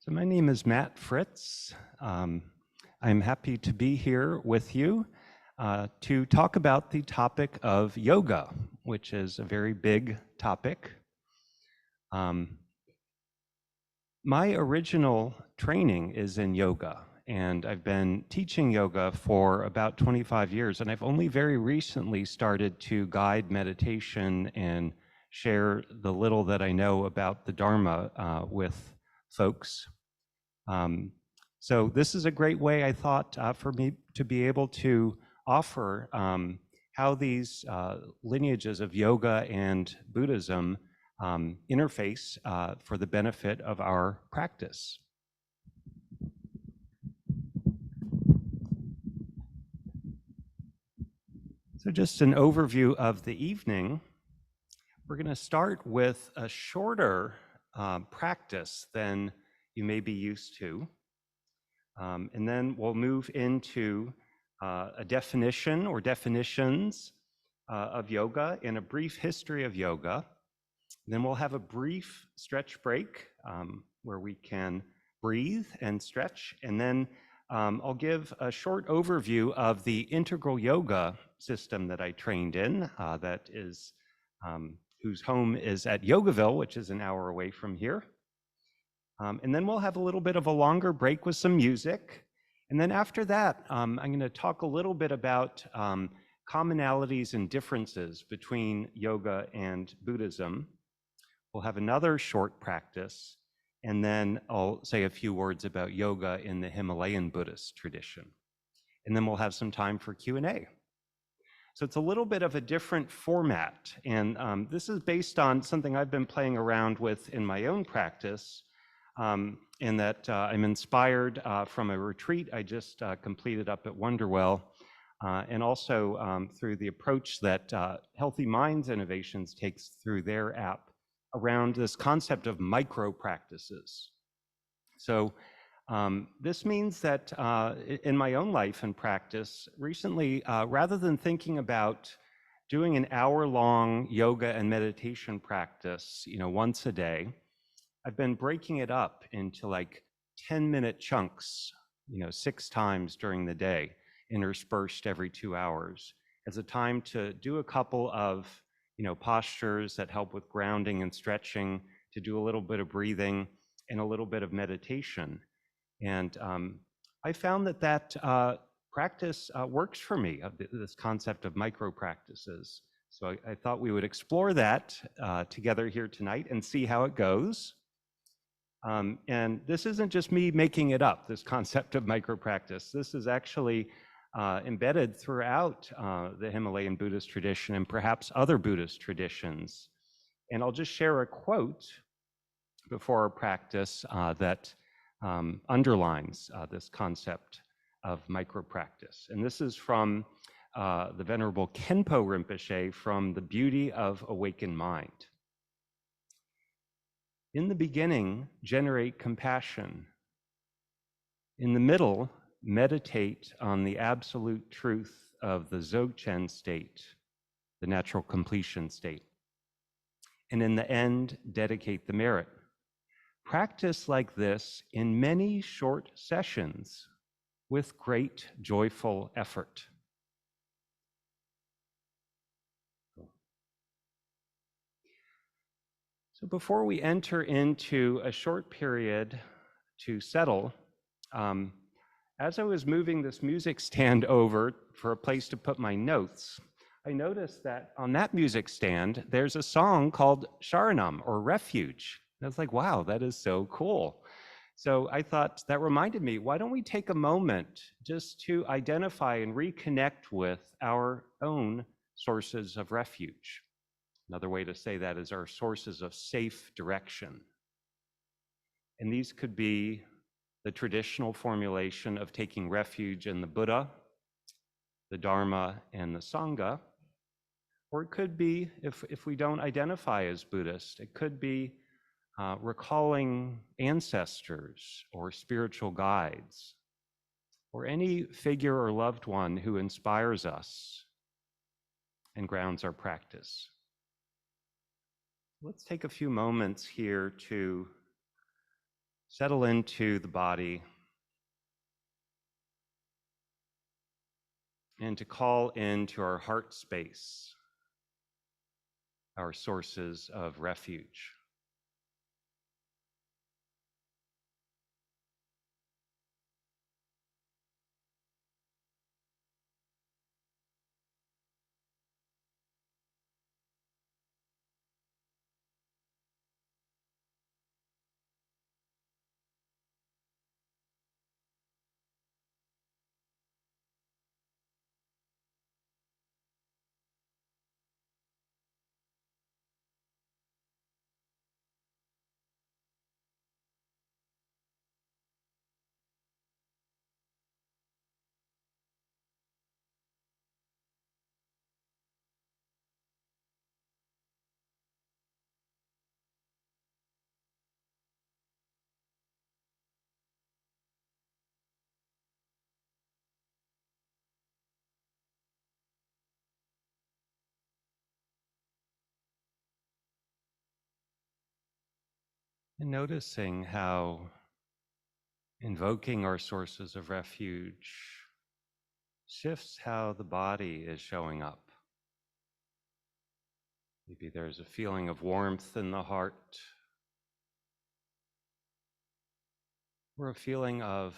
So my name is Matt Fritts. I'm happy to be here with you to talk about the topic of yoga, which is a very big topic. My original training is in yoga, and I've been teaching yoga for about 25 years, and I've only very recently started to guide meditation and share the little that I know about the Dharma with folks. So this is a great way, I thought, for me to be able to offer how these lineages of yoga and Buddhism interface for the benefit of our practice. So just an overview of the evening. We're going to start with a shorter practice than you may be used to. And then we'll move into a definition or definitions of yoga and a brief history of yoga. Then we'll have a brief stretch break where we can breathe and stretch. And then I'll give a short overview of the integral yoga system that I trained in, that is whose home is at Yogaville, which is an hour away from here. And then we'll have a little bit of a longer break with some music. And then after that, I'm going to talk a little bit about commonalities and differences between yoga and Buddhism. We'll have another short practice, and then I'll say a few words about yoga in the Himalayan Buddhist tradition. And then we'll have some time for Q&A. So it's a little bit of a different format, and this is based on something I've been playing around with in my own practice, in that I'm inspired from a retreat I just completed up at Wonderwell, and also through the approach that Healthy Minds Innovations takes through their app around this concept of micro practices. So this means that in my own life and practice recently, rather than thinking about doing an hour-long yoga and meditation practice, once a day, I've been breaking it up into like 10-minute chunks, 6 times during the day, interspersed every 2 hours, as a time to do a couple of, postures that help with grounding and stretching, to do a little bit of breathing and a little bit of meditation. And I found that practice works for me, this concept of micro practices. So I thought we would explore that together here tonight and see how it goes. And this isn't just me making it up, this concept of micro practice. This is actually embedded throughout the Himalayan Buddhist tradition and perhaps other Buddhist traditions. And I'll just share a quote before our practice that underlines this concept of micro practice. And this is from the Venerable Khenpo Rinpoche from The Beauty of Awakened Mind. In the beginning, generate compassion. In the middle, meditate on the absolute truth of the Dzogchen state, the natural completion state. And in the end, dedicate the merit. Practice like this in many short sessions with great joyful effort. So before we enter into a short period to settle, as I was moving this music stand over for a place to put my notes, I noticed that on that music stand, there's a song called Sharanam, or Refuge. And I was like, wow, that is so cool. So I thought, that reminded me, why don't we take a moment just to identify and reconnect with our own sources of refuge? Another way to say that is our sources of safe direction. And these could be the traditional formulation of taking refuge in the Buddha, the Dharma, and the Sangha. Or it could be, if we don't identify as Buddhist, it could be recalling ancestors or spiritual guides, or any figure or loved one who inspires us and grounds our practice. Let's take a few moments here to settle into the body, and to call into our heart space, our sources of refuge. And noticing how invoking our sources of refuge shifts how the body is showing up. Maybe there's a feeling of warmth in the heart, or a feeling of,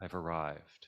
I've arrived.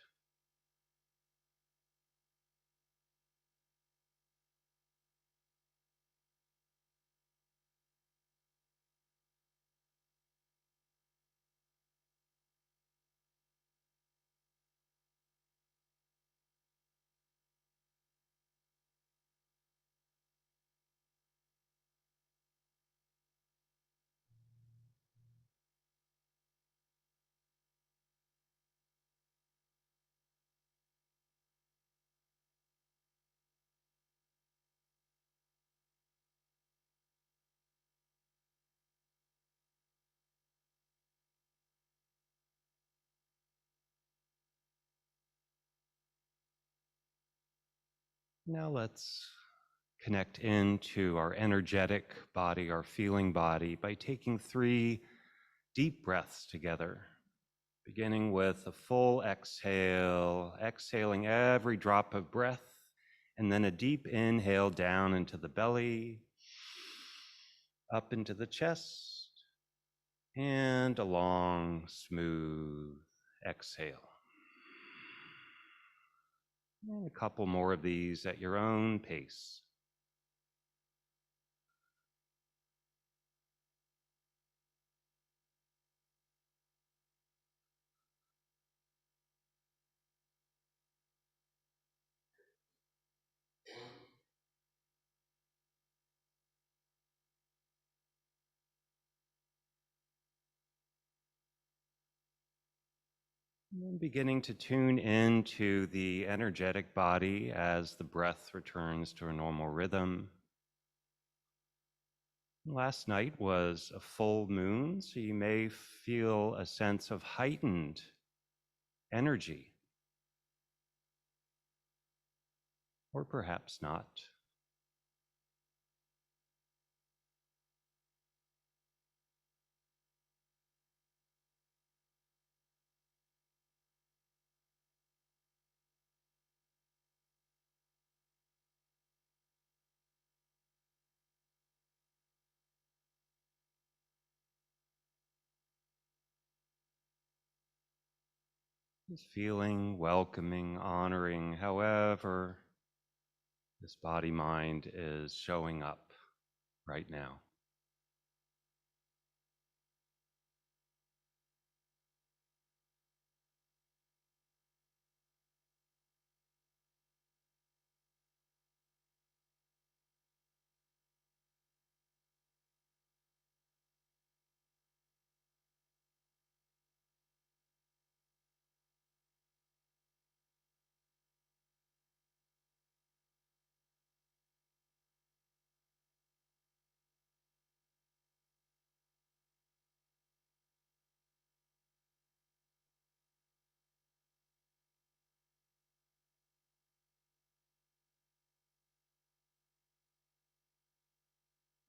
Now let's connect into our energetic body, our feeling body, by taking 3 deep breaths together, beginning with a full exhale, exhaling every drop of breath, and then a deep inhale down into the belly, up into the chest, and a long, smooth exhale. And a couple more of these at your own pace. And then beginning to tune into the energetic body as the breath returns to a normal rhythm. Last night was a full moon, so you may feel a sense of heightened energy, or perhaps not. Just feeling, welcoming, honoring, however this body-mind is showing up right now.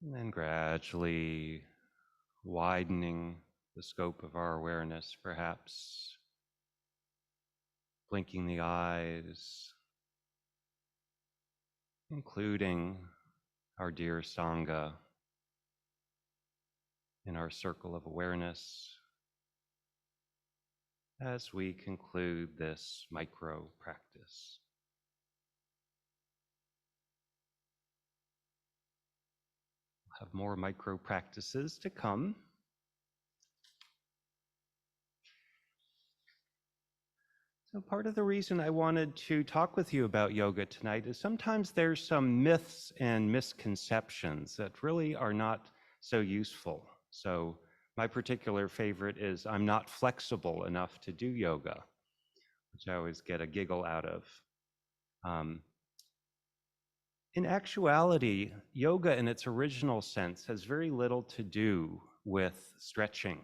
And then gradually widening the scope of our awareness, perhaps blinking the eyes, including our dear Sangha in our circle of awareness as we conclude this micro practice. We'll have more micro practices to come. So part of the reason I wanted to talk with you about yoga tonight is sometimes there's some myths and misconceptions that really are not so useful. So my particular favorite is I'm not flexible enough to do yoga, which I always get a giggle out of. In actuality, yoga in its original sense has very little to do with stretching.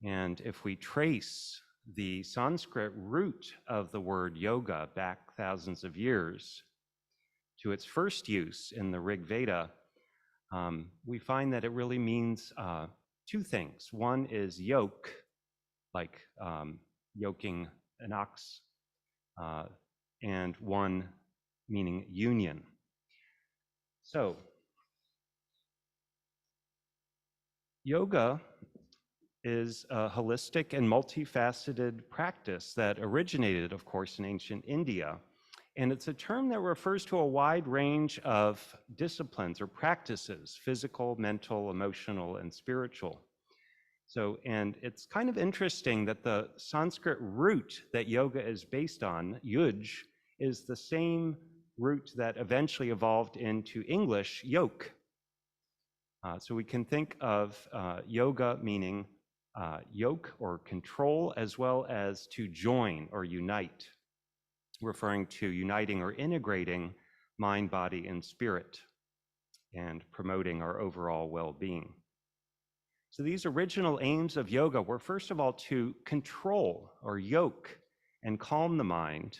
And if we trace the Sanskrit root of the word yoga back thousands of years to its first use in the Rig Veda, we find that it really means two things. One is yoke, like yoking an ox, and one meaning union. So, yoga is a holistic and multifaceted practice that originated, of course, in ancient India. And it's a term that refers to a wide range of disciplines or practices, physical, mental, emotional, and spiritual. So, and it's kind of interesting that the Sanskrit root that yoga is based on, yuj, is the same root that eventually evolved into English, yoke. So we can think of yoga meaning yoke or control, as well as to join or unite, referring to uniting or integrating mind, body, and spirit, and promoting our overall well-being. So these original aims of yoga were, first of all, to control or yoke and calm the mind,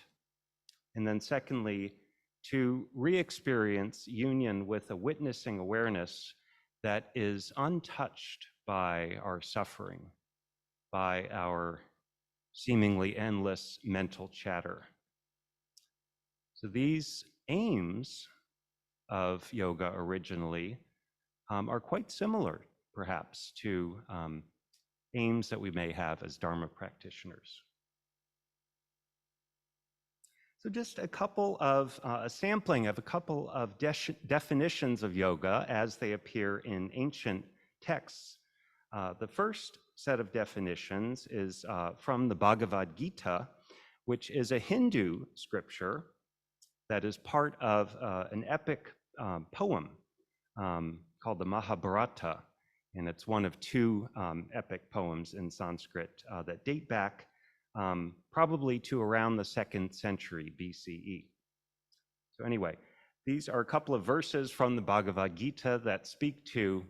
and then secondly, to re-experience union with a witnessing awareness that is untouched by our suffering, by our seemingly endless mental chatter. So these aims of yoga originally are quite similar, perhaps, to aims that we may have as Dharma practitioners. So just a sampling of a couple of definitions of yoga as they appear in ancient texts. The first set of definitions is from the Bhagavad Gita, which is a Hindu scripture that is part of an epic poem called the Mahabharata. And it's one of two epic poems in Sanskrit that date back probably to around the 2nd century BCE. So anyway, these are a couple of verses from the Bhagavad Gita that speak to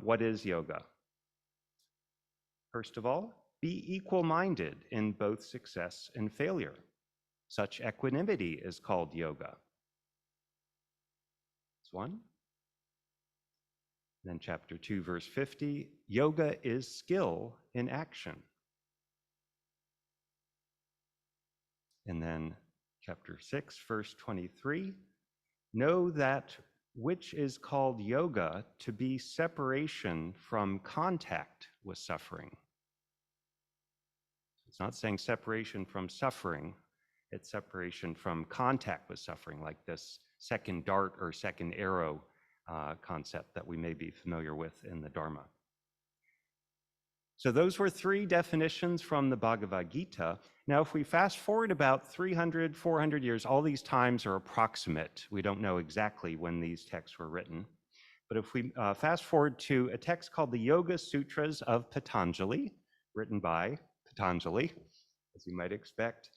what is yoga. First of all, be equal-minded in both success and failure. Such equanimity is called yoga. That's one. Then chapter 2, verse 50, yoga is skill in action. And then chapter 6, verse 23, know that which is called yoga to be separation from contact with suffering. It's not saying separation from suffering, it's separation from contact with suffering, like this second dart or second arrow concept that we may be familiar with in the Dharma. So those were three definitions from the Bhagavad Gita. Now, if we fast forward about 300, 400 years, all these times are approximate. We don't know exactly when these texts were written. But if we fast forward to a text called the Yoga Sutras of Patanjali, written by Patanjali, as you might expect,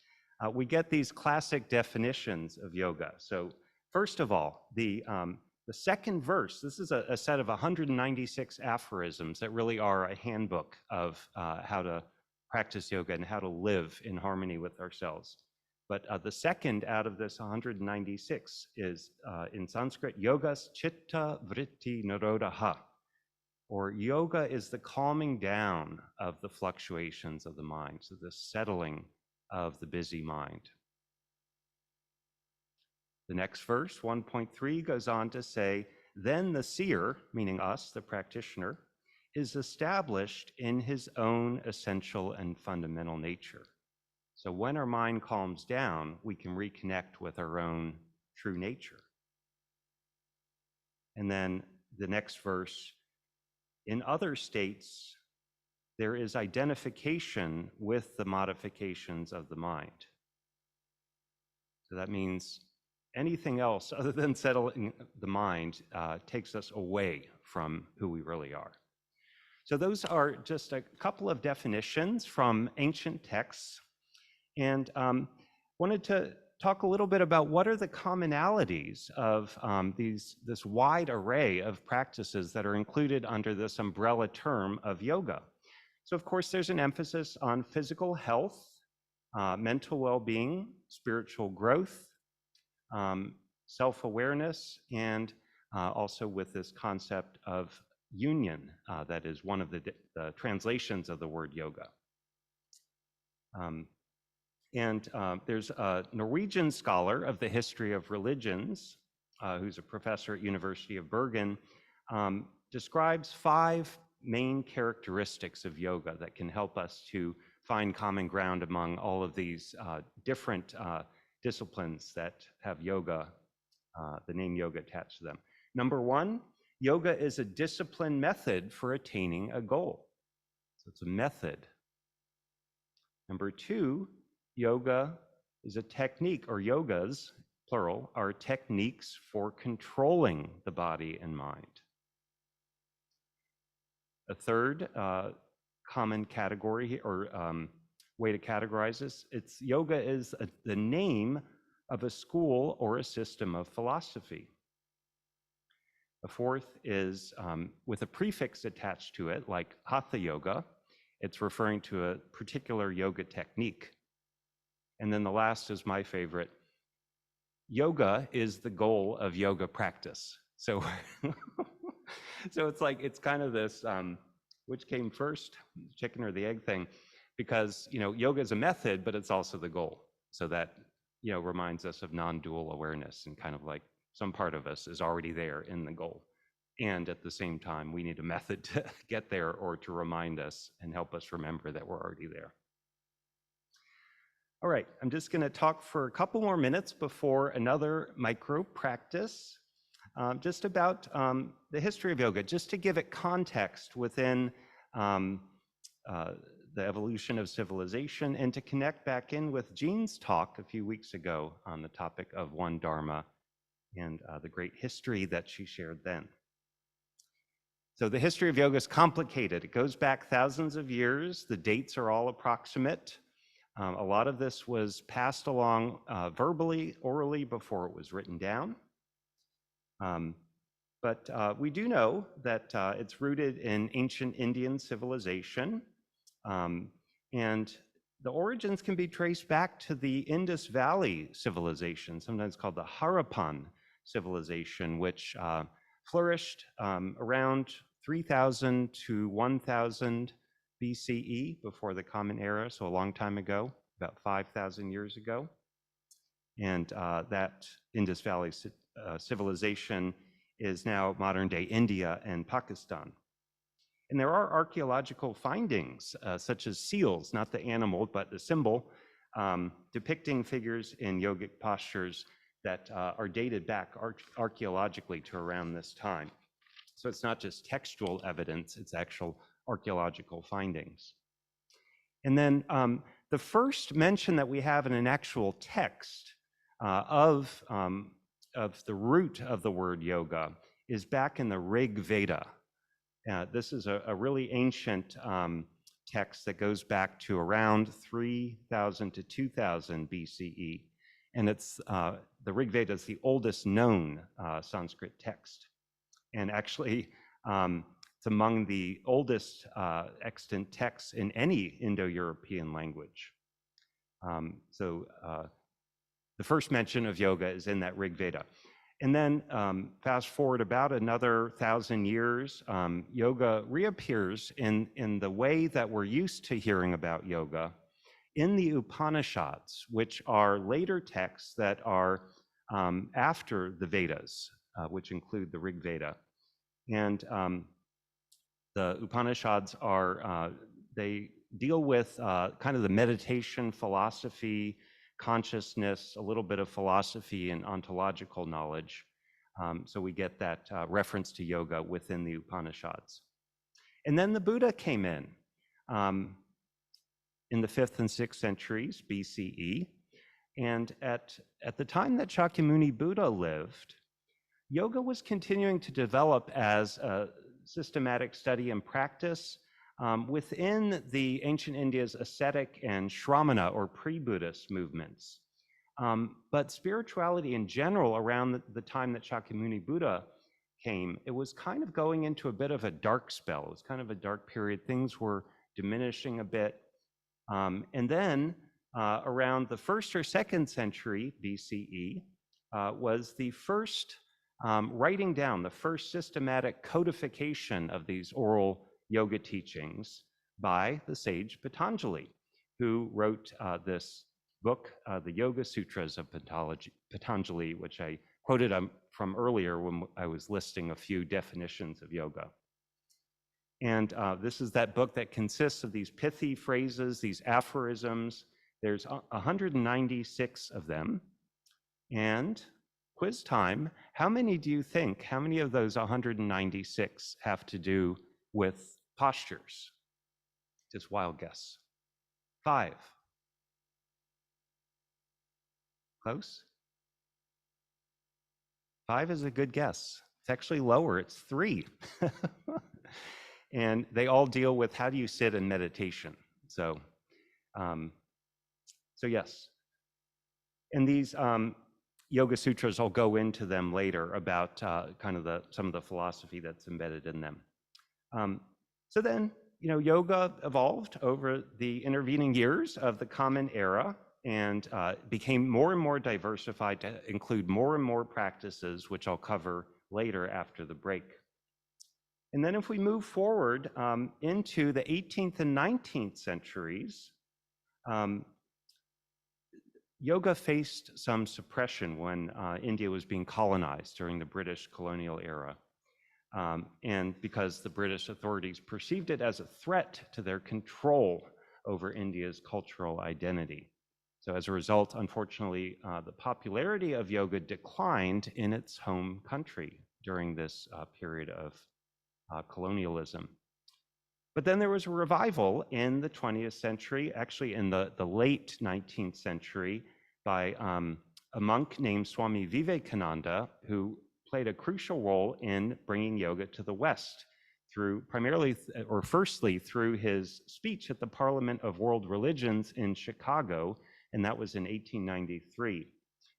we get these classic definitions of yoga. So first of all, the second verse, this is a set of 196 aphorisms that really are a handbook of how to practice yoga and how to live in harmony with ourselves. But the second out of this 196 is in Sanskrit, yogas chitta vritti nirodha. or yoga is the calming down of the fluctuations of the mind, so the settling of the busy mind. The next verse, 1.3, goes on to say, then the seer, meaning us, the practitioner, is established in his own essential and fundamental nature. So when our mind calms down, we can reconnect with our own true nature. And then the next verse, in other states, there is identification with the modifications of the mind. So that means anything else other than settling the mind takes us away from who we really are. So those are just a couple of definitions from ancient texts. And wanted to talk a little bit about what are the commonalities of this wide array of practices that are included under this umbrella term of yoga. So of course, there's an emphasis on physical health, mental well-being, spiritual growth, self-awareness, and also with this concept of union that is one of the translations of the word yoga. There's a Norwegian scholar of the history of religions, who's a professor at University of Bergen, describes 5 main characteristics of yoga that can help us to find common ground among all of these different disciplines that have yoga, the name yoga attached to them. Number 1, yoga is a discipline method for attaining a goal. So it's a method. Number 2, yoga is a technique, or yogas, plural, are techniques for controlling the body and mind. A third common category or way to categorize this, yoga is the name of a school or a system of philosophy. A fourth is with a prefix attached to it, like hatha yoga, it's referring to a particular yoga technique. And then the last is my favorite. Yoga is the goal of yoga practice. So, so it's kind of this, which came first, chicken or the egg thing, because, yoga is a method, but it's also the goal. So that, reminds us of non-dual awareness, and kind of like some part of us is already there in the goal. And at the same time, we need a method to get there, or to remind us and help us remember that we're already there. All right, I'm just going to talk for a couple more minutes before another micro practice, just about the history of yoga, just to give it context within the evolution of civilization, and to connect back in with Jean's talk a few weeks ago on the topic of one Dharma and the great history that she shared then. So the history of yoga is complicated. It goes back thousands of years. The dates are all approximate. A lot of this was passed along verbally, orally, before it was written down. But we do know that it's rooted in ancient Indian civilization. And the origins can be traced back to the Indus Valley civilization, sometimes called the Harappan civilization, which flourished around 3000 to 1000 BCE, before the Common Era, so a long time ago, about 5,000 years ago. And that Indus Valley civilization is now modern-day India and Pakistan. And there are archaeological findings, such as seals, not the animal, but the symbol, depicting figures in yogic postures that are dated back archaeologically to around this time. So it's not just textual evidence, it's actual archaeological findings. And then the first mention that we have in an actual text of the root of the word yoga is back in the Rig Veda. This is a really ancient text that goes back to around 3000 to 2000 BCE. And it's the Rig Veda is the oldest known Sanskrit text. And actually, it's among the oldest extant texts in any Indo-European language. So the first mention of yoga is in that Rig Veda. And then fast forward about another 1,000 years, yoga reappears in the way that we're used to hearing about yoga in the Upanishads, which are later texts that are after the Vedas, which include the Rig Veda. And the Upanishads are, they deal with kind of the meditation philosophy, consciousness, a little bit of philosophy and ontological knowledge. So we get that reference to yoga within the Upanishads. And then the Buddha came in the 5th and 6th centuries BCE. And at the time that Shakyamuni Buddha lived, yoga was continuing to develop as a systematic study and practice within the ancient India's ascetic and Shramana or pre-Buddhist movements. But spirituality in general, around the time that Shakyamuni Buddha came, it was kind of going into a bit of a dark spell. It was kind of a dark period. Things were diminishing a bit. And then around the 1st or 2nd century BCE was the first writing down, the first systematic codification of these oral yoga teachings by the sage Patanjali, who wrote this book, the Yoga Sutras of Patanjali, which I quoted from earlier when I was listing a few definitions of yoga. And this is that book that consists of these pithy phrases, these aphorisms. There's 196 of them. And quiz time, how many do you think, how many of those 196 have to do with postures? Just wild guess. 5. Close? 5 is a good guess. It's actually lower, it's 3. And they all deal with how do you sit in meditation. So yes. And these Yoga Sutras, I'll go into them later about kind of some of the philosophy that's embedded in them. So then, yoga evolved over the intervening years of the Common Era and became more and more diversified to include more and more practices, which I'll cover later after the break. And then if we move forward into the 18th and 19th centuries, yoga faced some suppression when India was being colonized during the British colonial era. And because the British authorities perceived it as a threat to their control over India's cultural identity. So as a result, unfortunately, the popularity of yoga declined in its home country during this period of colonialism. But then there was a revival in the 20th century, actually in the late 19th century, by a monk named Swami Vivekananda, who played a crucial role in bringing yoga to the West through firstly through his speech at the Parliament of World Religions in Chicago, and that was in 1893.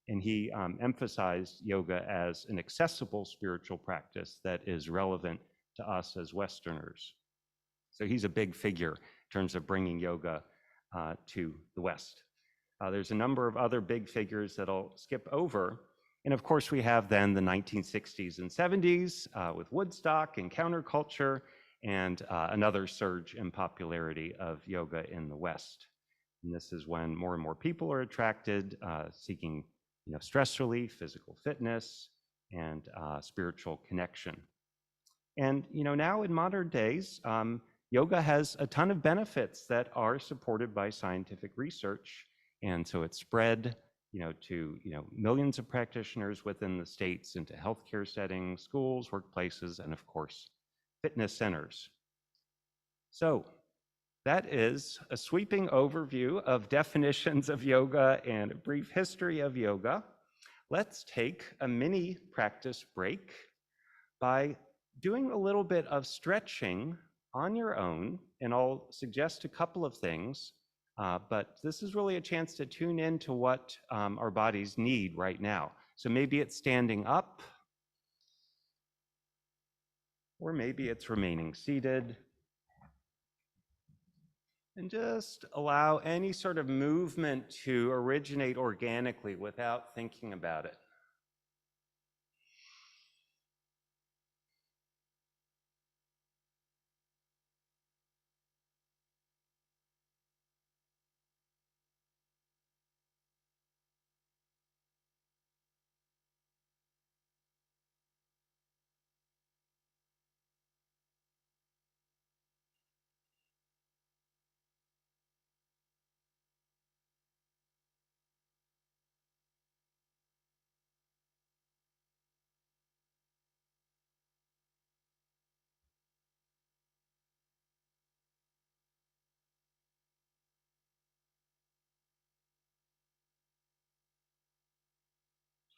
And he emphasized yoga as an accessible spiritual practice that is relevant to us as Westerners. So he's a big figure in terms of bringing yoga to the West. There's a number of other big figures that I'll skip over. And of course, we have then the 1960s and 70s with Woodstock and counterculture and another surge in popularity of yoga in the West. And this is when more and more people are attracted, seeking stress relief, physical fitness, and spiritual connection. And now in modern days, yoga has a ton of benefits that are supported by scientific research. And so it's spread to millions of practitioners within the states into healthcare settings, schools, workplaces, and of course, fitness centers. So that is a sweeping overview of definitions of yoga and a brief history of yoga. Let's take a mini practice break by doing a little bit of stretching on your own, and I'll suggest a couple of things, but this is really a chance to tune into what our bodies need right now. So maybe it's standing up, or maybe it's remaining seated. And just allow any sort of movement to originate organically without thinking about it.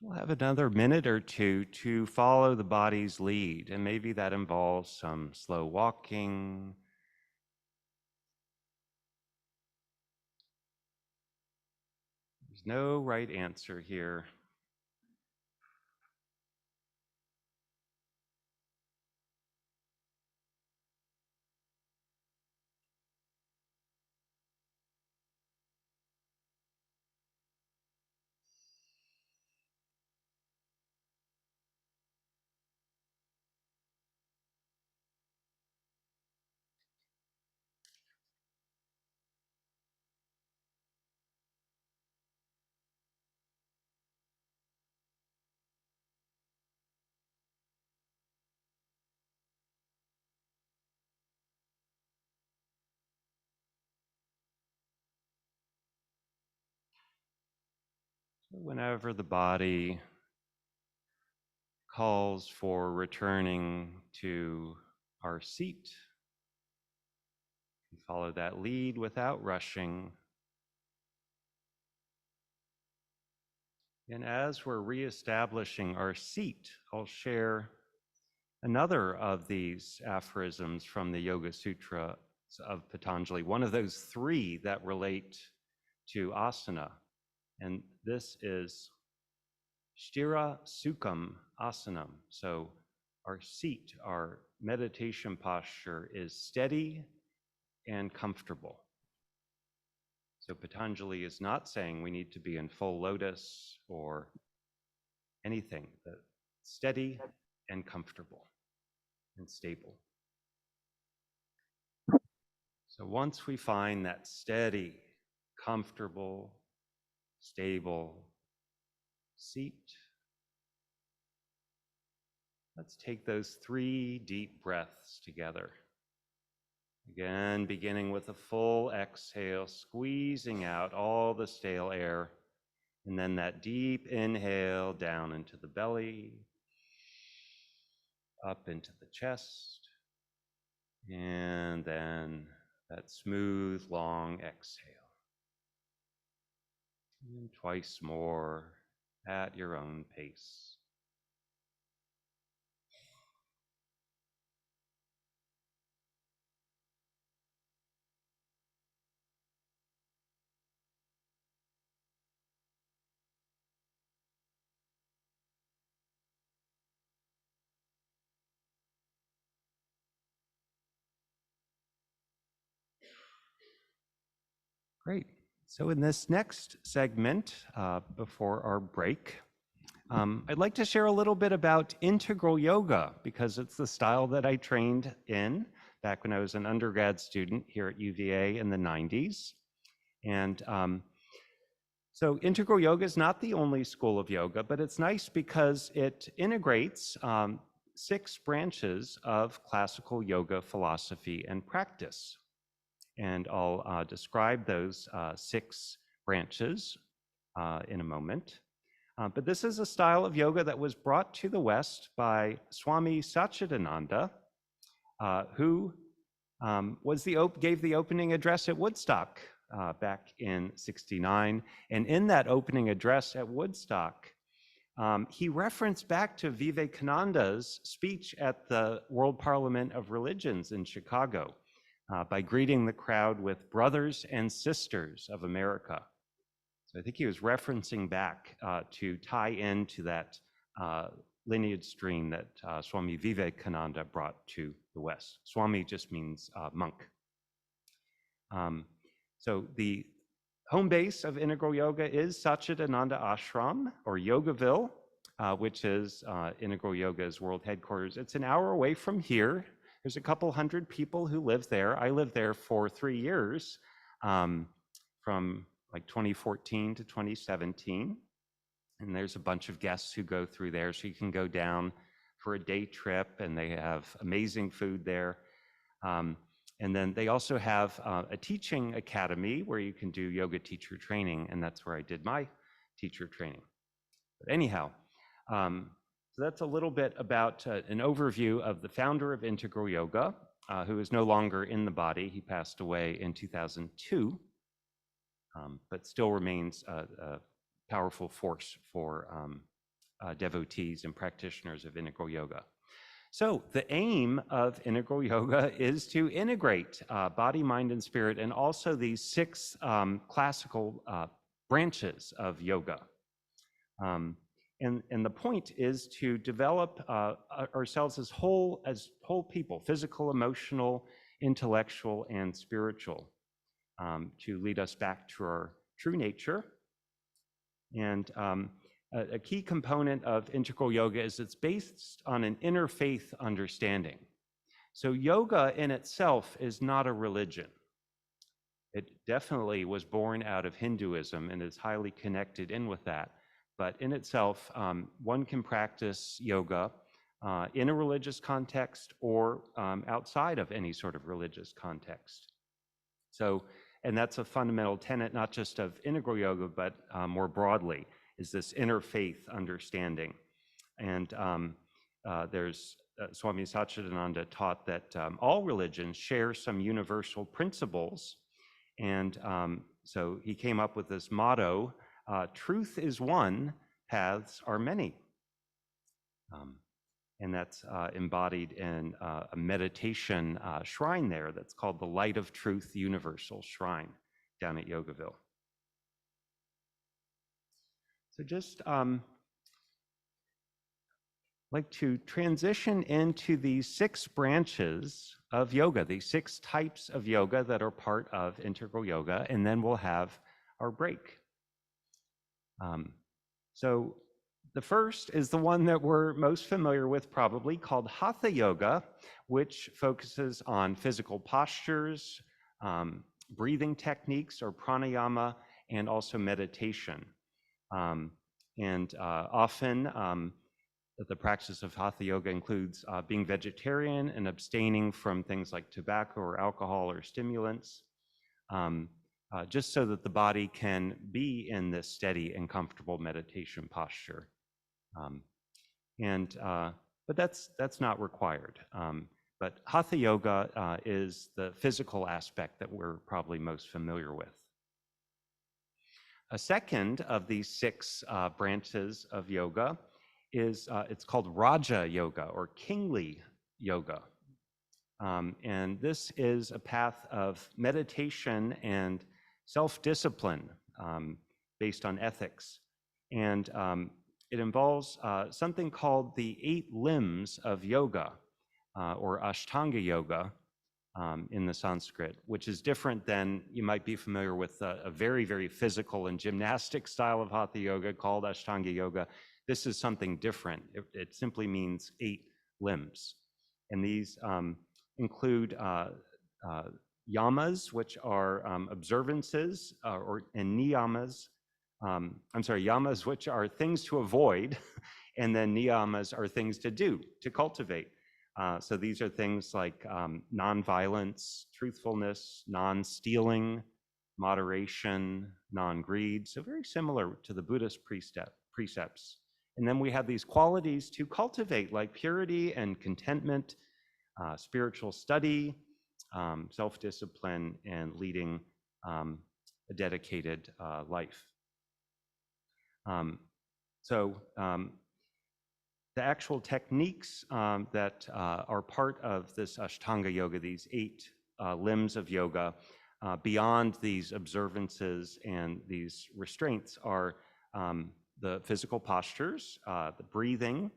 We'll have another minute or two to follow the body's lead, and maybe that involves some slow walking. There's no right answer here. So whenever the body calls for returning to our seat, we follow that lead without rushing. And as we're reestablishing our seat, I'll share another of these aphorisms from the Yoga Sutra of Patanjali, one of those three that relate to asana. And this is Sthira Sukham Asanam. So our seat, our meditation posture is steady and comfortable. So Patanjali is not saying we need to be in full lotus or anything, but steady and comfortable and stable. So once we find that steady, comfortable, stable seat, let's take those 3 deep breaths together. Again, beginning with a full exhale, squeezing out all the stale air, and then that deep inhale down into the belly, up into the chest, and then that smooth, long exhale. And twice more at your own pace. Great. So in this next segment, before our break, I'd like to share a little bit about integral yoga because it's the style that I trained in back when I was an undergrad student here at UVA in the 90s. And so integral yoga is not the only school of yoga, but it's nice because it integrates 6 branches of classical yoga philosophy and practice. And I'll describe those 6 branches in a moment. But this is a style of yoga that was brought to the West by Swami Satchidananda, who gave the opening address at Woodstock back in '69. And in that opening address at Woodstock, he referenced back to Vivekananda's speech at the World Parliament of Religions in Chicago by greeting the crowd with brothers and sisters of America. So I think he was referencing back to tie into that lineage stream that Swami Vivekananda brought to the West. Swami just means monk. So the home base of integral yoga is Satchidananda Ashram, or Yogaville, which is integral yoga's world headquarters. It's an hour away from here. There's a couple hundred people who live there. I lived there for 3 years, from like 2014 to 2017. And there's a bunch of guests who go through there, so you can go down for a day trip, and they have amazing food there. And then they also have a teaching academy where you can do yoga teacher training, and that's where I did my teacher training. But anyhow, so that's a little bit about an overview of the founder of integral yoga, who is no longer in the body. He passed away in 2002, but still remains a powerful force for devotees and practitioners of integral yoga. So the aim of integral yoga is to integrate body, mind, and spirit, and also these 6 classical branches of yoga. And the point is to develop ourselves as whole people, physical, emotional, intellectual, and spiritual, to lead us back to our true nature. And a key component of integral yoga is it's based on an interfaith understanding. So yoga in itself is not a religion. It definitely was born out of Hinduism and is highly connected in with that. But in itself, one can practice yoga in a religious context or outside of any sort of religious context. So, and that's a fundamental tenet, not just of integral yoga, but more broadly, is this interfaith understanding. And there's Swami Satchidananda taught that all religions share some universal principles. And so he came up with this motto, truth is one, paths are many. And that's embodied in a meditation shrine there that's called the Light of Truth Universal Shrine down at Yogaville. So just like to transition into these 6 branches of yoga, these 6 types of yoga that are part of integral yoga, and then we'll have our break. So the first is the one that we're most familiar with probably, called Hatha Yoga, which focuses on physical postures, breathing techniques or pranayama, and also meditation. Often the practice of Hatha Yoga includes being vegetarian and abstaining from things like tobacco or alcohol or stimulants, just so that the body can be in this steady and comfortable meditation posture. But that's not required. But Hatha Yoga is the physical aspect that we're probably most familiar with. A second of these 6 branches of yoga is, it's called Raja Yoga or kingly yoga. And this is a path of meditation and self-discipline based on ethics. And it involves something called the 8 limbs of yoga, or Ashtanga yoga in the Sanskrit, which is different than you might be familiar with a very, very physical and gymnastic style of Hatha yoga called Ashtanga yoga. This is something different. It simply means 8 limbs. And these include yamas, which are observances, and niyamas. Yamas, which are things to avoid, and then niyamas are things to do, to cultivate. So these are things like non-violence, truthfulness, non-stealing, moderation, non-greed. So very similar to the Buddhist precepts. And then we have these qualities to cultivate, like purity and contentment, spiritual study, self-discipline, and leading a dedicated life. The actual techniques that are part of this Ashtanga yoga, these 8 limbs of yoga, beyond these observances and these restraints, are the physical postures, the breathing,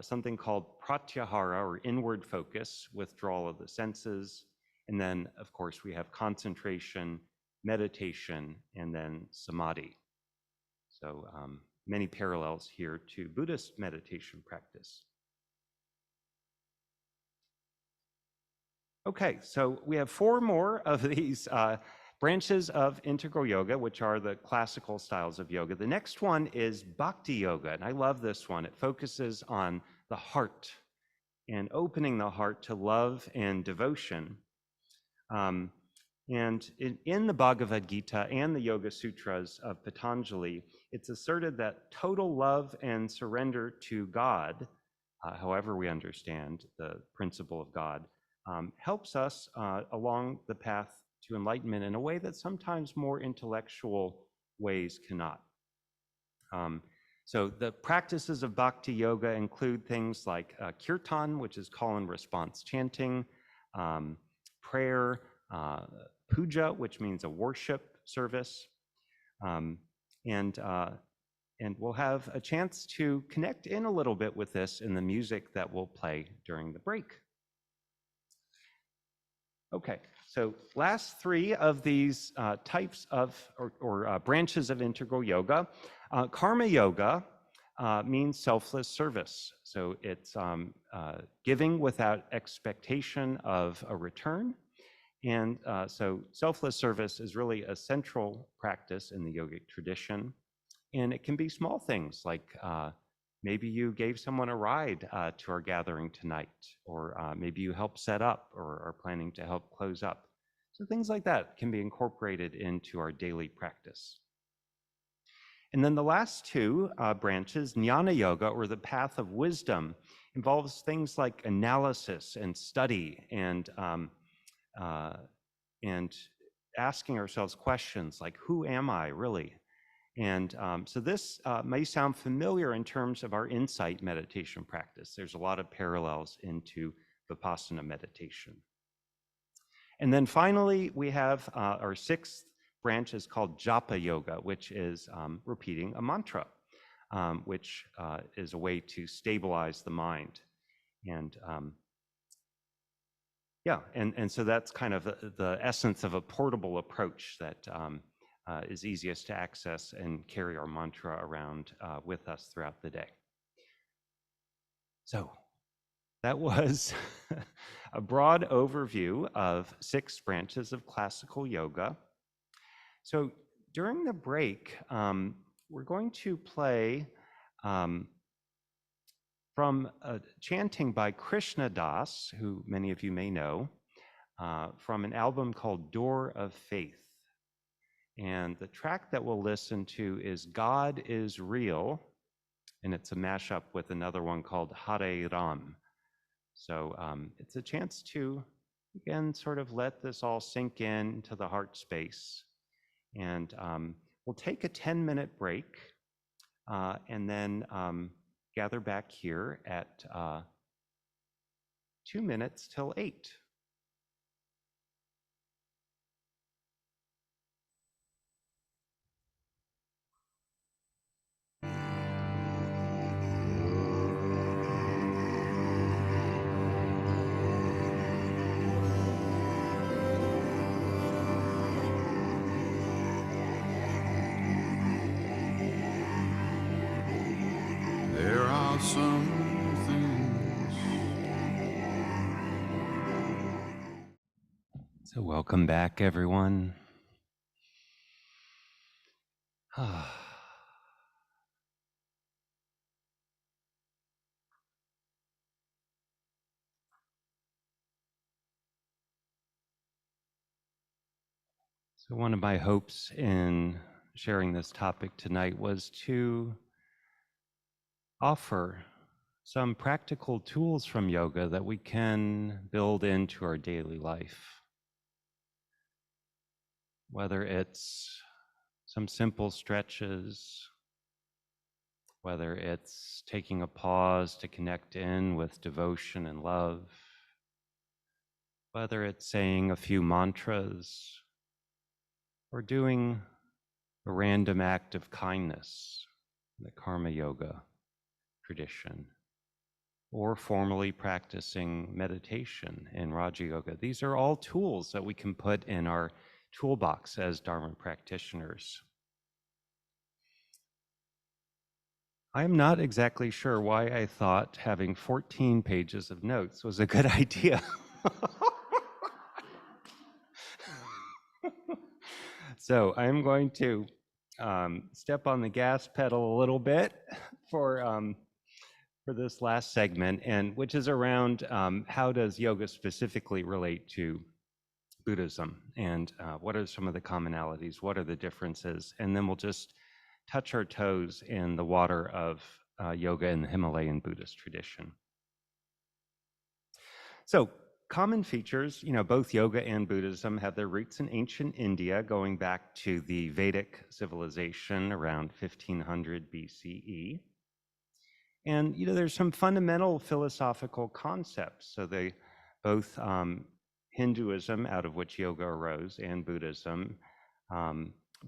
something called pratyahara or inward focus, withdrawal of the senses, and then of course we have concentration, meditation, and then samadhi. So many parallels here to Buddhist meditation practice. Okay, so we have 4 more of these branches of integral yoga, which are the classical styles of yoga. The next one is Bhakti Yoga, and I love this one. It focuses on the heart and opening the heart to love and devotion. And in the Bhagavad Gita and the Yoga Sutras of Patanjali, it's asserted that total love and surrender to God, however we understand the principle of God, helps us along the path to enlightenment in a way that sometimes more intellectual ways cannot. So the practices of bhakti yoga include things like kirtan, which is call and response chanting, prayer, puja, which means a worship service, and we'll have a chance to connect in a little bit with this in the music that we'll play during the break. Okay, so last three of these types of or branches of integral yoga. Karma yoga means selfless service. So it's giving without expectation of a return. And so selfless service is really a central practice in the yogic tradition. And it can be small things like maybe you gave someone a ride to our gathering tonight, or maybe you helped set up or are planning to help close up. So things like that can be incorporated into our daily practice. And then the last two branches, jnana yoga, or the path of wisdom, involves things like analysis and study and asking ourselves questions like, who am I really? And so this may sound familiar in terms of our insight meditation practice. There's a lot of parallels into Vipassana meditation. And then finally, we have our sixth branch is called japa yoga, which is repeating a mantra, which is a way to stabilize the mind. And and so that's kind of the essence of a portable approach that is easiest to access and carry our mantra around with us throughout the day. So that was a broad overview of 6 branches of classical yoga. So during the break, we're going to play from a chanting by Krishna Das, who many of you may know, from an album called Door of Faith. And the track that we'll listen to is God is Real, and it's a mashup with another one called Hare Ram. So it's a chance to, again, sort of let this all sink into the heart space. And we'll take a 10-minute break and then gather back here at 2 minutes till 8. There are some things. So welcome back, everyone. So one of my hopes in sharing this topic tonight was to offer some practical tools from yoga that we can build into our daily life. Whether it's some simple stretches, whether it's taking a pause to connect in with devotion and love, whether it's saying a few mantras, or doing a random act of kindness, the karma yoga tradition, or formally practicing meditation in Raja Yoga. These are all tools that we can put in our toolbox as Dharma practitioners. I'm not exactly sure why I thought having 14 pages of notes was a good idea. So I'm going to step on the gas pedal a little bit for this last segment, and which is around how does yoga specifically relate to Buddhism, and what are some of the commonalities, what are the differences, and then we'll just touch our toes in the water of yoga in the Himalayan Buddhist tradition. So common features, both yoga and Buddhism have their roots in ancient India, going back to the Vedic civilization around 1500 BCE. And there's some fundamental philosophical concepts. So they both Hinduism, out of which yoga arose, and Buddhism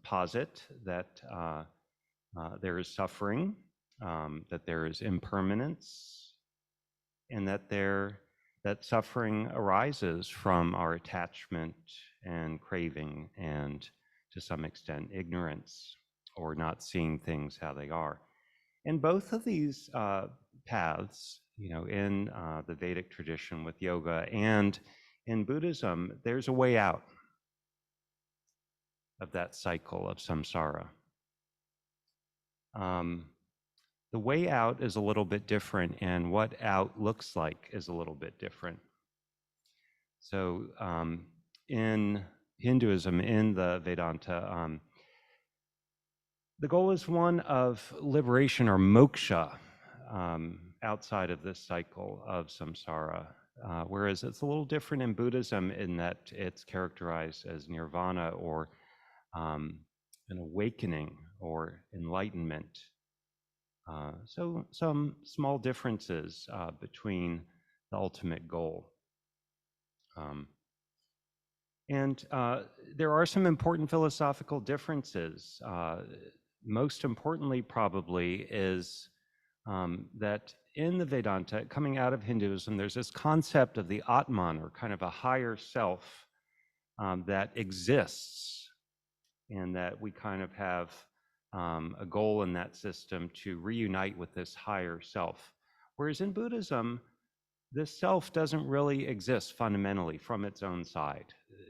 posit that there is suffering, that there is impermanence, and that suffering arises from our attachment and craving, and to some extent ignorance, or not seeing things how they are. And both of these paths, in the Vedic tradition with yoga and in Buddhism, there's a way out of that cycle of samsara. The way out is a little bit different, and what out looks like is a little bit different. So in Hinduism, in the Vedanta, the goal is one of liberation or moksha outside of this cycle of samsara, whereas it's a little different in Buddhism in that it's characterized as nirvana, or an awakening or enlightenment. So some small differences between the ultimate goal. And there are some important philosophical differences. Most importantly, probably, is that in the Vedanta, coming out of Hinduism, there's this concept of the Atman, or kind of a higher self that exists, and that we kind of have a goal in that system to reunite with this higher self. Whereas in Buddhism, this self doesn't really exist fundamentally from its own side.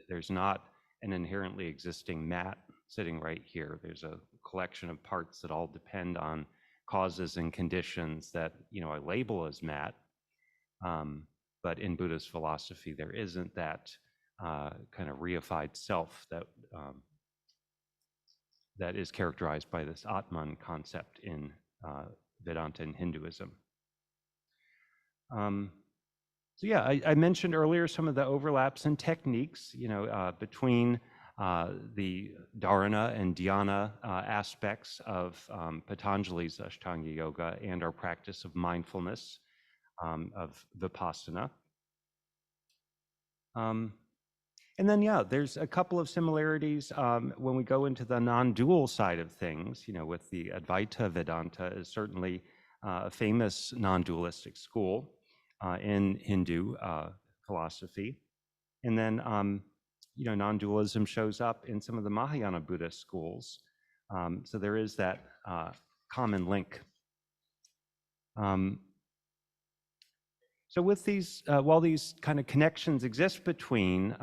There's not an inherently existing mat sitting right here. There's a collection of parts that all depend on causes and conditions that I label as mat. But in Buddhist philosophy, there isn't that kind of reified self that is characterized by this Atman concept in Vedanta and Hinduism. So yeah, I mentioned earlier some of the overlaps in techniques, between the dharana and dhyana aspects of Patanjali's Ashtanga Yoga and our practice of mindfulness, of Vipassana. And then, yeah, there's a couple of similarities when we go into the non-dual side of things, with the Advaita Vedanta is certainly a famous non-dualistic school in Hindu philosophy. And then, non-dualism shows up in some of the Mahayana Buddhist schools. So there is that common link. So with these, while these kind of connections exist between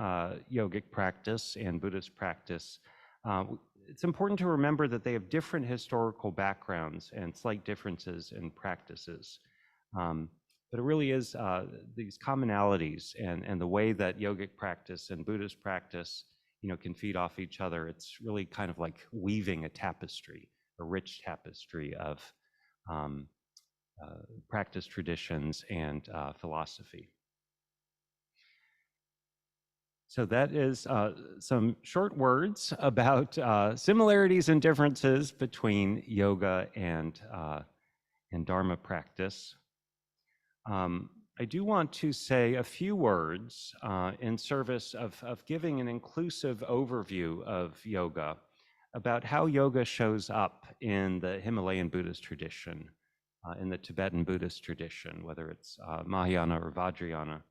yogic practice and Buddhist practice, it's important to remember that they have different historical backgrounds and slight differences in practices. But it really is these commonalities and the way that yogic practice and Buddhist practice, can feed off each other. It's really kind of like weaving a tapestry, a rich tapestry of practice traditions and philosophy. So that is some short words about similarities and differences between yoga and Dharma practice. I do want to say a few words in service of giving an inclusive overview of yoga, about how yoga shows up in the Himalayan Buddhist tradition, in the Tibetan Buddhist tradition, whether it's Mahayana or Vajrayana.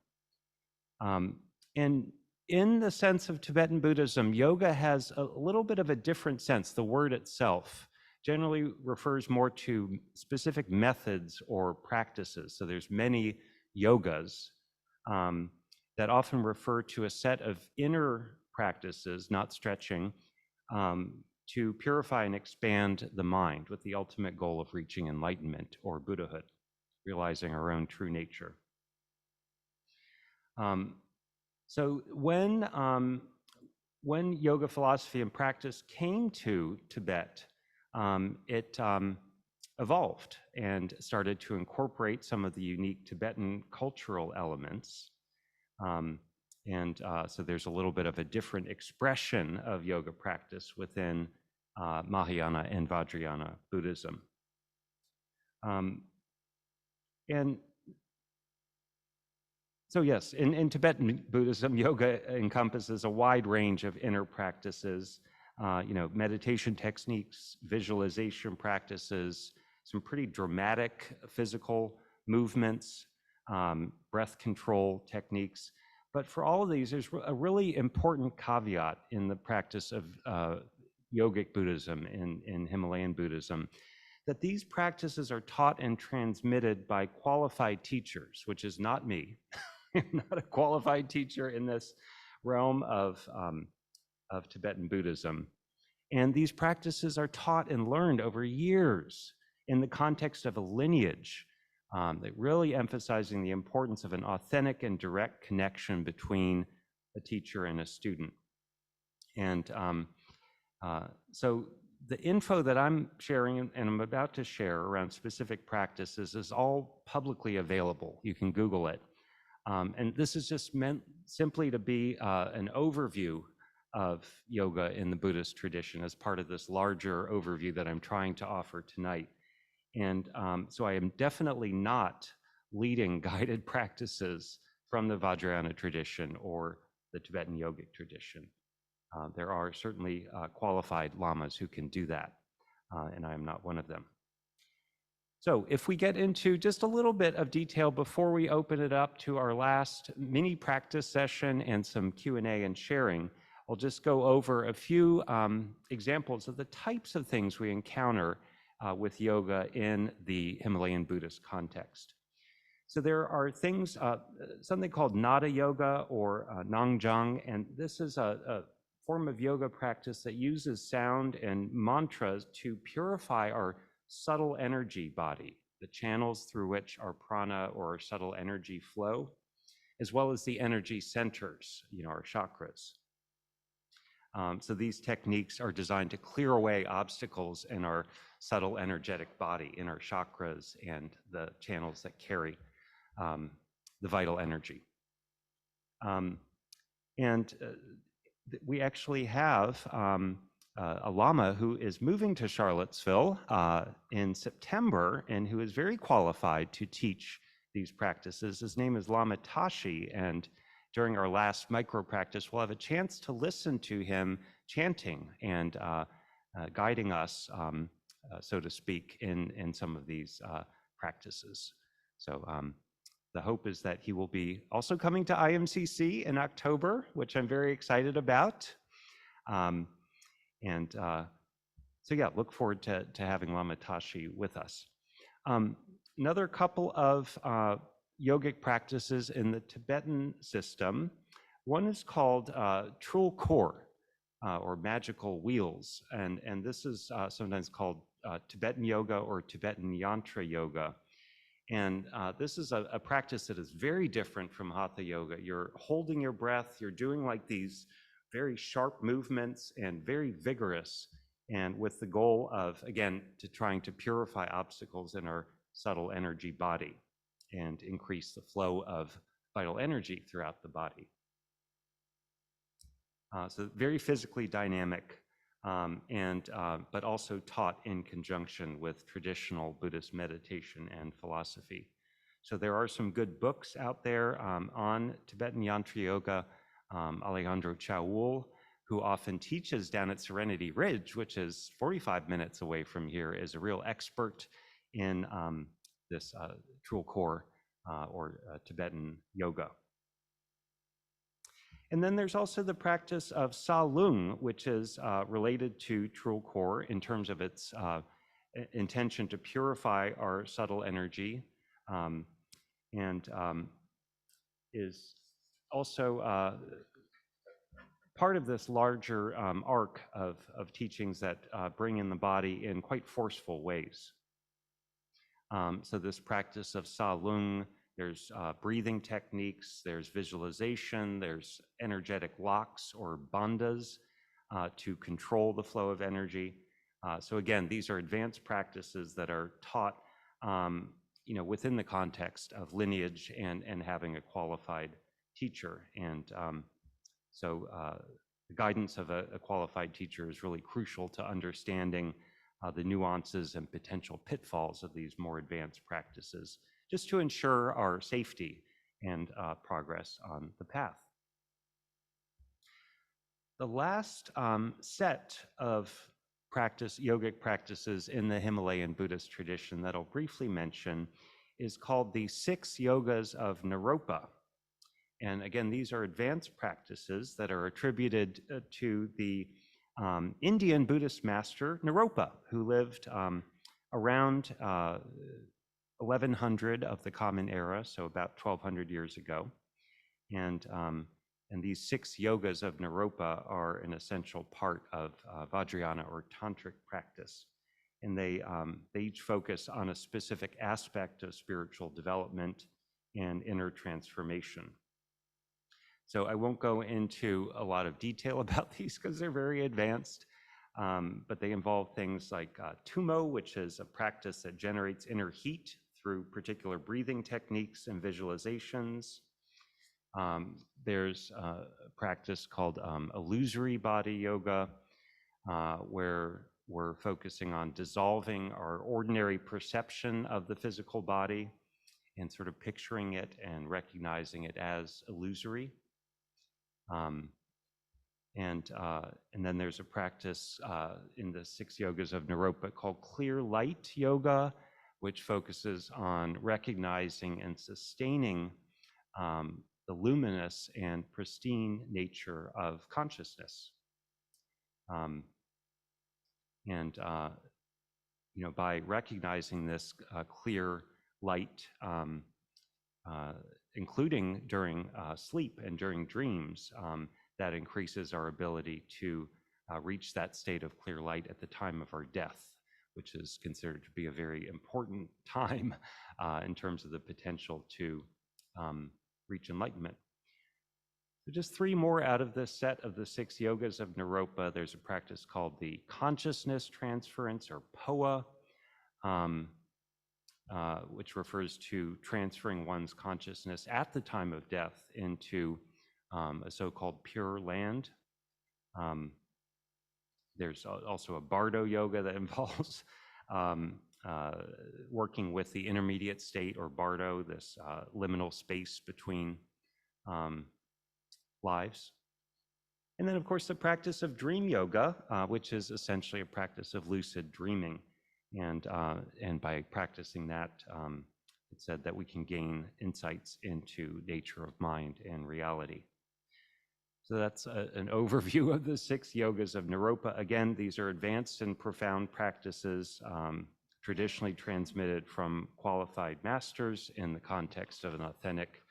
And in the sense of Tibetan Buddhism, yoga has a little bit of a different sense. The word itself generally refers more to specific methods or practices. So there's many yogas that often refer to a set of inner practices, not stretching, to purify and expand the mind with the ultimate goal of reaching enlightenment or Buddhahood, realizing our own true nature. So when yoga philosophy and practice came to Tibet, it evolved and started to incorporate some of the unique Tibetan cultural elements. So there's a little bit of a different expression of yoga practice within Mahayana and Vajrayana Buddhism. And so yes, in Tibetan Buddhism, yoga encompasses a wide range of inner practices, meditation techniques, visualization practices, some pretty dramatic physical movements, breath control techniques. But for all of these, there's a really important caveat in the practice of yogic Buddhism, in Himalayan Buddhism, that these practices are taught and transmitted by qualified teachers, which is not me. I'm not a qualified teacher in this realm of Tibetan Buddhism. And these practices are taught and learned over years in the context of a lineage, that really emphasizing the importance of an authentic and direct connection between a teacher and a student. And so the info that I'm sharing and I'm about to share around specific practices is all publicly available. You can Google it. And this is just meant simply to be an overview of yoga in the Buddhist tradition as part of this larger overview that I'm trying to offer tonight. And so I am definitely not leading guided practices from the Vajrayana tradition or the Tibetan yogic tradition. There are certainly qualified lamas who can do that, and I am not one of them. So if we get into just a little bit of detail before we open it up to our last mini practice session and some Q&A and sharing, I'll just go over a few examples of the types of things we encounter with yoga in the Himalayan Buddhist context. So there are things, something called nada yoga or nangjang, and this is a form of yoga practice that uses sound and mantras to purify our subtle energy body, the channels through which our prana or our subtle energy flow, as well as the energy centers, our chakras. So these techniques are designed to clear away obstacles in our subtle energetic body, in our chakras and the channels that carry the vital energy. We actually have a Lama who is moving to Charlottesville in September and who is very qualified to teach these practices. His name is Lama Tashi, and during our last micro practice, we'll have a chance to listen to him chanting and guiding us, so to speak, in some of these practices. So the hope is that he will be also coming to IMCC in October, which I'm very excited about. So yeah, look forward to having Lama Tashi with us. Another couple of yogic practices in the Tibetan system. One is called Trul Kor, or magical wheels. And this is sometimes called Tibetan yoga or Tibetan yantra yoga. And this is a practice that is very different from Hatha yoga. You're holding your breath, you're doing like these very sharp movements and very vigorous, and with the goal of, again, trying to purify obstacles in our subtle energy body and increase the flow of vital energy throughout the body. So very physically dynamic, but also taught in conjunction with traditional Buddhist meditation and philosophy. So there are some good books out there on Tibetan Yantra Yoga. Alejandro Chaul, who often teaches down at Serenity Ridge, which is 45 minutes away from here, is a real expert in this Trul Kor or Tibetan yoga. And then there's also the practice of Sa Lung, which is related to Trul Kor in terms of its intention to purify our subtle energy, and is also part of this larger arc of teachings that bring in the body in quite forceful ways. So this practice of Sa Lung, there's breathing techniques, there's visualization, there's energetic locks or bandhas to control the flow of energy. So again, these are advanced practices that are taught within the context of lineage and having a qualified teacher. And so the guidance of a qualified teacher is really crucial to understanding the nuances and potential pitfalls of these more advanced practices, just to ensure our safety and progress on the path. The last set of yogic practices in the Himalayan Buddhist tradition that I'll briefly mention is called the 6 yogas of Naropa. And again, these are advanced practices that are attributed to the Indian Buddhist master Naropa, who lived around 1100 of the Common Era, so about 1200 years ago. And these 6 yogas of Naropa are an essential part of Vajrayana or tantric practice. And they each focus on a specific aspect of spiritual development and inner transformation. So I won't go into a lot of detail about these because they're very advanced, but they involve things like tumo, which is a practice that generates inner heat through particular breathing techniques and visualizations. There's a practice called illusory body yoga, where we're focusing on dissolving our ordinary perception of the physical body and sort of picturing it and recognizing it as illusory. And then there's a practice in the 6 yogas of Naropa called clear light yoga, which focuses on recognizing and sustaining the luminous and pristine nature of consciousness. By recognizing this clear light, including during sleep and during dreams, that increases our ability to reach that state of clear light at the time of our death, which is considered to be a very important time in terms of the potential to reach enlightenment. So just 3 more out of this set of the 6 yogas of Naropa. There's a practice called the consciousness transference, or POA, which refers to transferring one's consciousness at the time of death into a so-called pure land. There's also a bardo yoga that involves working with the intermediate state, or bardo, this liminal space between lives. And then, of course, the practice of dream yoga, which is essentially a practice of lucid dreaming. And by practicing that, it's said that we can gain insights into nature of mind and reality. So that's an overview of the 6 yogas of Naropa. Again, these are advanced and profound practices traditionally transmitted from qualified masters in the context of an authentic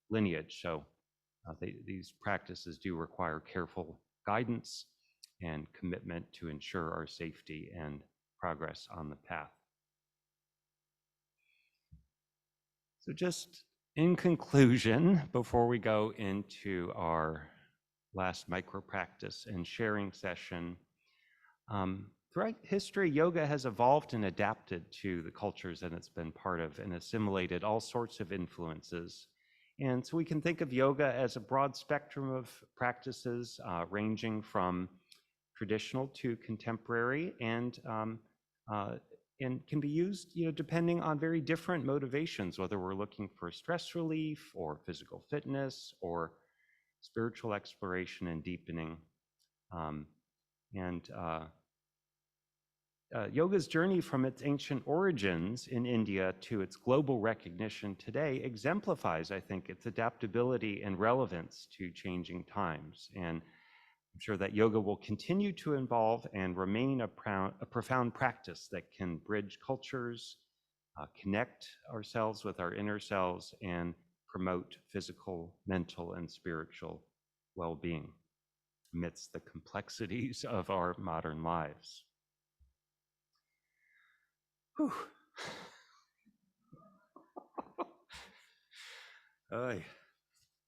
lineage. So these practices do require careful guidance and commitment to ensure our safety and progress on the path. So just in conclusion, before we go into our last micro practice and sharing session, throughout history, yoga has evolved and adapted to the cultures that it's been part of and assimilated all sorts of influences. And so we can think of yoga as a broad spectrum of practices ranging from traditional to contemporary, and can be used, depending on very different motivations, whether we're looking for stress relief or physical fitness or spiritual exploration and deepening. Yoga's journey from its ancient origins in India to its global recognition today exemplifies, I think, its adaptability and relevance to changing times. And I'm sure that yoga will continue to evolve and remain a profound practice that can bridge cultures, connect ourselves with our inner selves, and promote physical, mental, and spiritual well-being amidst the complexities of our modern lives. Whew.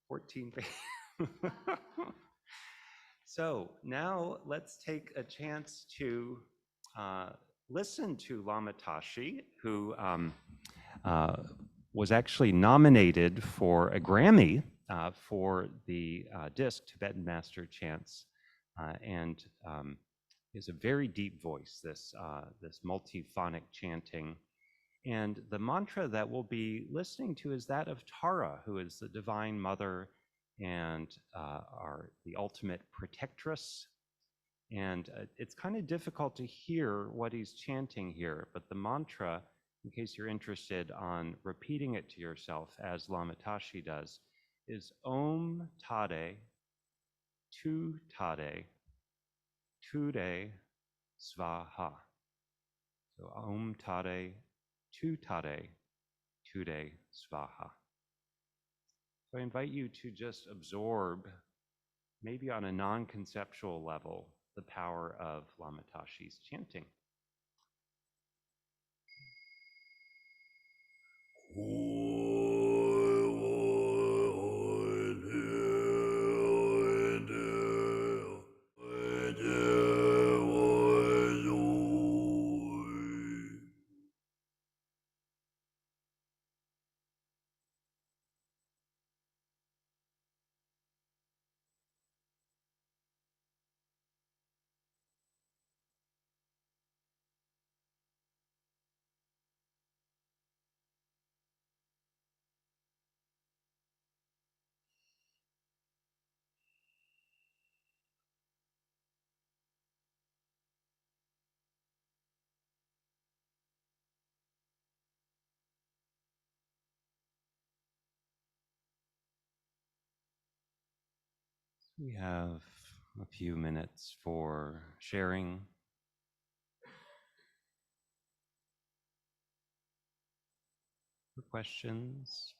14 pages. So now let's take a chance to listen to Lama Tashi, who was actually nominated for a Grammy for the disc Tibetan master chants, and is a very deep voice, this multiphonic chanting. And the mantra that we'll be listening to is that of Tara, who is the Divine Mother and the ultimate protectress. And it's kind of difficult to hear what he's chanting here, but the mantra, in case you're interested on repeating it to yourself as Lama Tashi does, is Om Tade, Tu Tade, Tude Svaha. So Om Tade, Tu Tade, Tude Svaha. So I invite you to just absorb, maybe on a non-conceptual level, the power of Lama Tashi's chanting. We have a few minutes for sharing, for questions.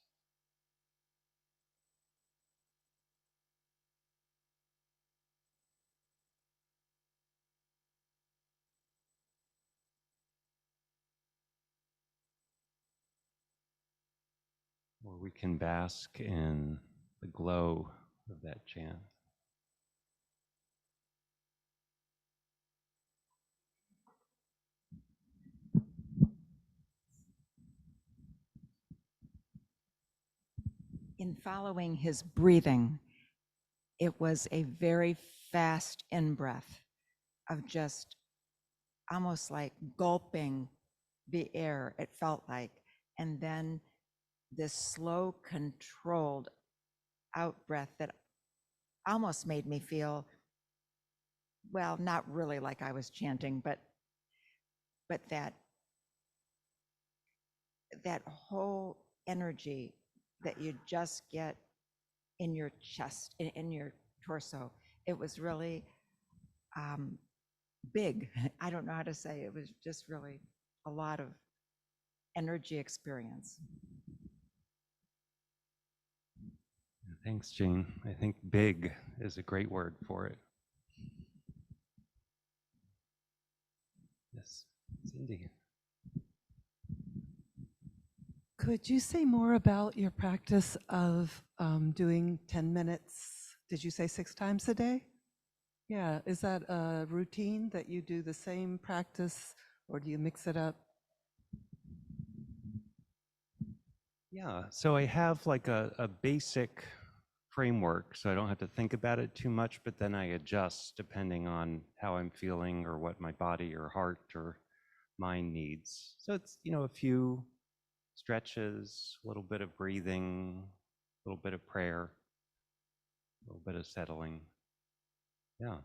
Or we can bask in the glow of that chant. In following his breathing, it was a very fast in-breath of just almost like gulping the air, it felt like, and then this slow, controlled out-breath that almost made me feel, well, not really like I was chanting, but that whole energy that you just get in your chest, in your torso. It was really big. I don't know how to say. It was just really a lot of energy experience. Thanks, Jane. I think big is a great word for it. Yes, Cindy. Could you say more about your practice of doing 10 minutes, did you say 6 times a day? Yeah, is that a routine that you do the same practice or do you mix it up? Yeah, so I have like a basic framework, so I don't have to think about it too much, but then I adjust depending on how I'm feeling or what my body or heart or mind needs. So it's, a few stretches, a little bit of breathing, a little bit of prayer, a little bit of settling. Yeah.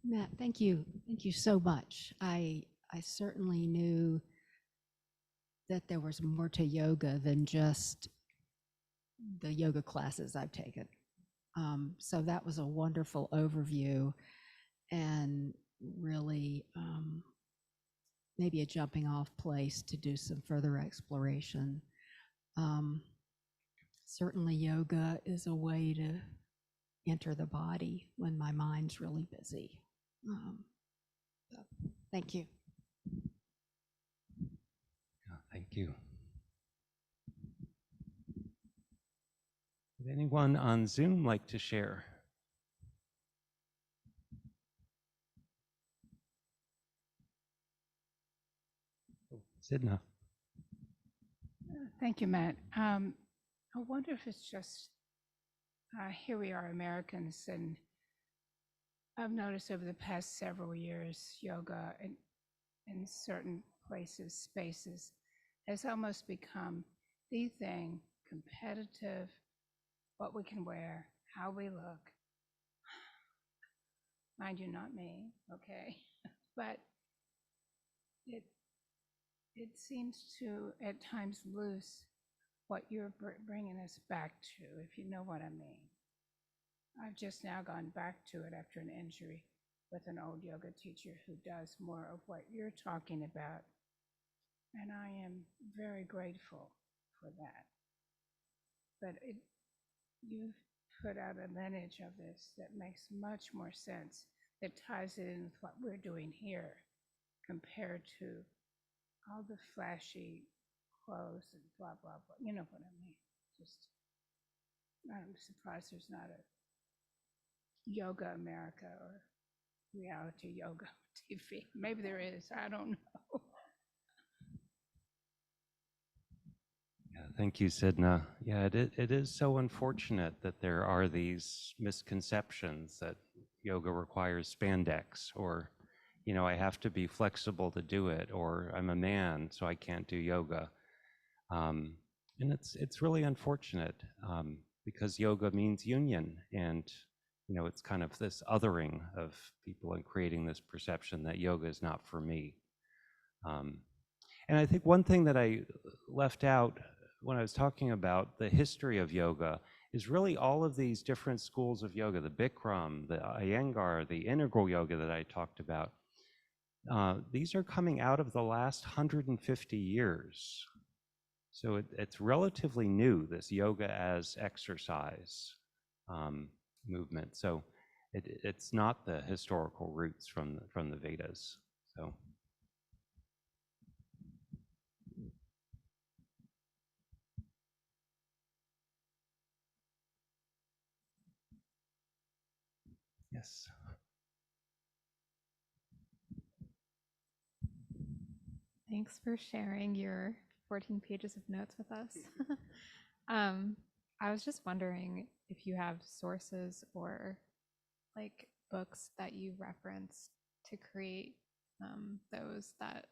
Matt, thank you. Thank you so much. I certainly knew that there was more to yoga than just the yoga classes I've taken. So that was a wonderful overview and really maybe a jumping off place to do some further exploration. Certainly yoga is a way to enter the body when my mind's really busy. So, thank you. Thank you. Would anyone on Zoom like to share? Sidna. Thank you, Matt. I wonder if it's just here we are, Americans, and I've noticed over the past several years, yoga in certain places, spaces, has almost become the thing, competitive, what we can wear, how we look. Mind you, not me, okay? But it seems to at times lose what you're bringing us back to, if you know what I mean. I've just now gone back to it after an injury with an old yoga teacher who does more of what you're talking about. And I am very grateful for that. But you've put out a lineage of this that makes much more sense, that ties it in with what we're doing here compared to all the flashy clothes and blah, blah, blah. You know what I mean? Just, I'm surprised there's not a Yoga America or reality yoga TV. Maybe there is, I don't know. Yeah, thank you, Sidna. Yeah, it is so unfortunate that there are these misconceptions that yoga requires spandex, or, you know, I have to be flexible to do it, or I'm a man, so I can't do yoga. And it's really unfortunate because yoga means union, and you know, it's kind of this othering of people and creating this perception that yoga is not for me. And I think one thing that I left out when I was talking about the history of yoga is really all of these different schools of yoga, the Bikram, the Iyengar, the integral yoga that I talked about. These are coming out of the last 150 years. So it's relatively new, this yoga as exercise movement. So it's not the historical roots from the Vedas. So. Yes. Thanks for sharing your 14 pages of notes with us. I was just wondering if you have sources or like books that you reference to create those that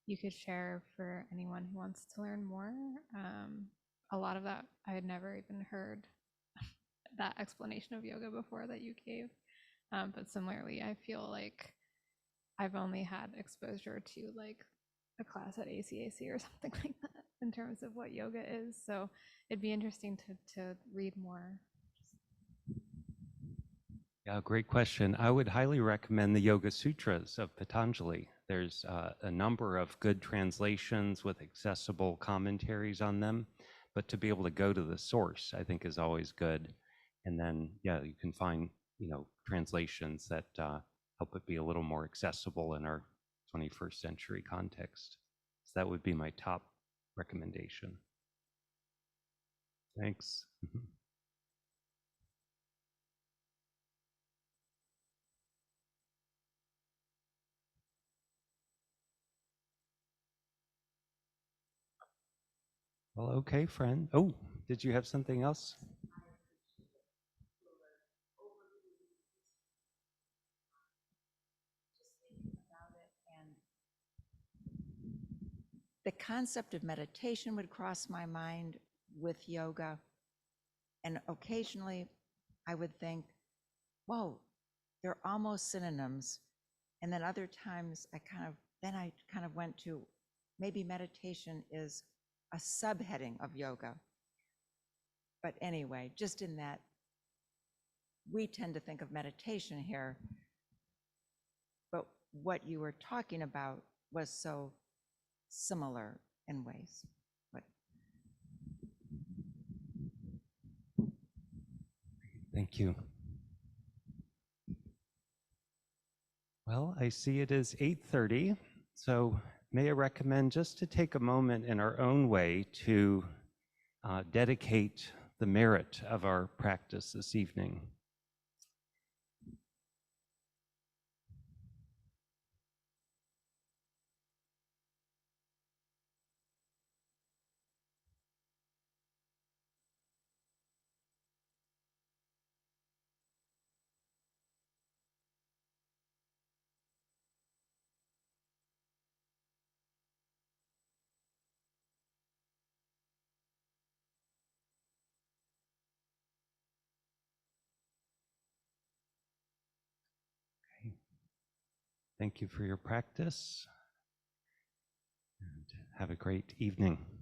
you could share for anyone who wants to learn more. A lot of that I had never even heard that explanation of yoga before that you gave. But similarly, I feel like I've only had exposure to like a class at ACAC or something like that in terms of what yoga is. So it'd be interesting to read more. Yeah, great question. I would highly recommend the Yoga Sutras of Patanjali. There's a number of good translations with accessible commentaries on them, but to be able to go to the source, I think, is always good. And then, yeah, you can find, you know, translations that help it be a little more accessible in our 21st century context. So that would be my top recommendation. Thanks. Well, okay, friend. Oh, did you have something else? The concept of meditation would cross my mind with yoga. And occasionally I would think, whoa, they're almost synonyms. And then other times I kind of went to maybe meditation is a subheading of yoga. But anyway, just in that we tend to think of meditation here, but what you were talking about was so similar in ways. But Thank you. Well, I see it is 8:30, so may I recommend just to take a moment in our own way to dedicate the merit of our practice this evening. Thank you for your practice, and have a great evening.